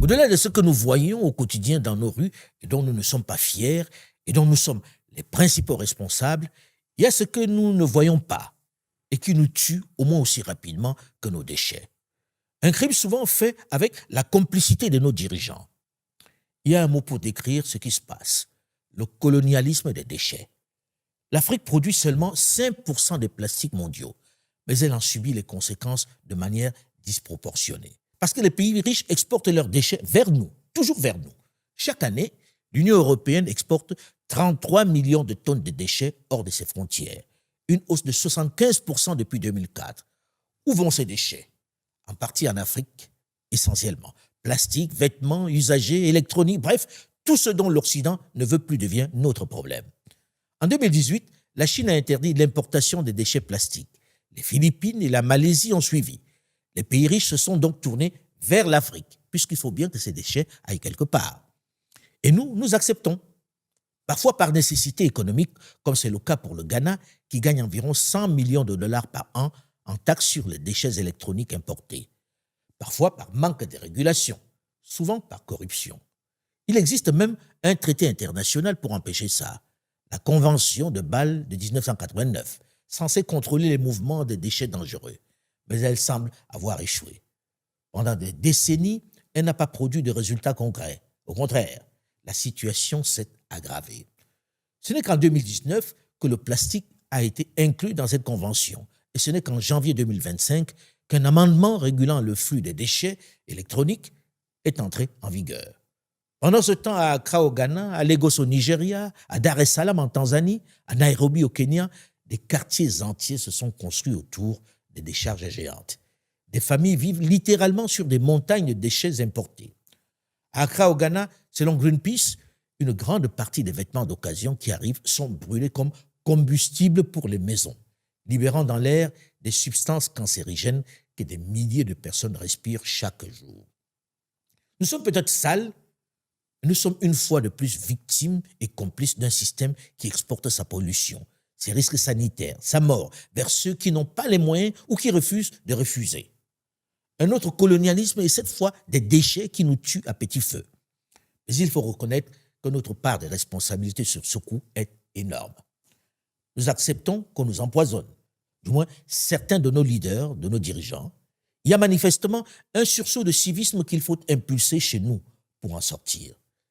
Au-delà de ce que nous voyons au quotidien dans nos rues et dont nous ne sommes pas fiers et dont nous sommes les principaux responsables, il y a ce que nous ne voyons pas et qui nous tue au moins aussi rapidement que nos déchets. Un crime souvent fait avec la complicité de nos dirigeants. Il y a un mot pour décrire ce qui se passe, le colonialisme des déchets. L'Afrique produit seulement 5% des plastiques mondiaux, mais elle en subit les conséquences de manière disproportionnée. Parce que les pays riches exportent leurs déchets vers nous, toujours vers nous. Chaque année, l'Union européenne exporte 33 millions de tonnes de déchets hors de ses frontières, une hausse de 75% depuis 2004. Où vont ces déchets? En partie en Afrique, essentiellement. Plastique, vêtements, usagers, électronique, bref, tout ce dont l'Occident ne veut plus devient notre problème. En 2018, la Chine a interdit l'importation des déchets plastiques. Les Philippines et la Malaisie ont suivi. Les pays riches se sont donc tournés vers l'Afrique, puisqu'il faut bien que ces déchets aillent quelque part. Et nous acceptons. Parfois par nécessité économique, comme c'est le cas pour le Ghana, qui gagne environ 100 millions de dollars par an en taxes sur les déchets électroniques importés. Parfois par manque de régulation, souvent par corruption. Il existe même un traité international pour empêcher ça, la Convention de Bâle de 1989, censée contrôler les mouvements des déchets dangereux. Mais elle semble avoir échoué. Pendant des décennies, elle n'a pas produit de résultats concrets. Au contraire, la situation s'est aggravée. Ce n'est qu'en 2019 que le plastique a été inclus dans cette convention. Et ce n'est qu'en janvier 2025 qu'un amendement régulant le flux des déchets électroniques est entré en vigueur. Pendant ce temps, à Accra au Ghana, à Lagos au Nigeria, à Dar es Salaam en Tanzanie, à Nairobi au Kenya, des quartiers entiers se sont construits autour des décharges géantes. Des familles vivent littéralement sur des montagnes de déchets importés. À Accra au Ghana, selon Greenpeace, une grande partie des vêtements d'occasion qui arrivent sont brûlés comme combustible pour les maisons, libérant dans l'air des substances cancérigènes que des milliers de personnes respirent chaque jour. Nous sommes peut-être sales, mais nous sommes une fois de plus victimes et complices d'un système qui exporte sa pollution, ses risques sanitaires, sa mort, vers ceux qui n'ont pas les moyens ou qui refusent de refuser. Un autre colonialisme est cette fois des déchets qui nous tuent à petit feu. Mais il faut reconnaître que notre part de responsabilité sur ce coup est énorme. Nous acceptons qu'on nous empoisonne, du moins certains de nos leaders, de nos dirigeants. Il y a manifestement un sursaut de civisme qu'il faut impulser chez nous pour en sortir.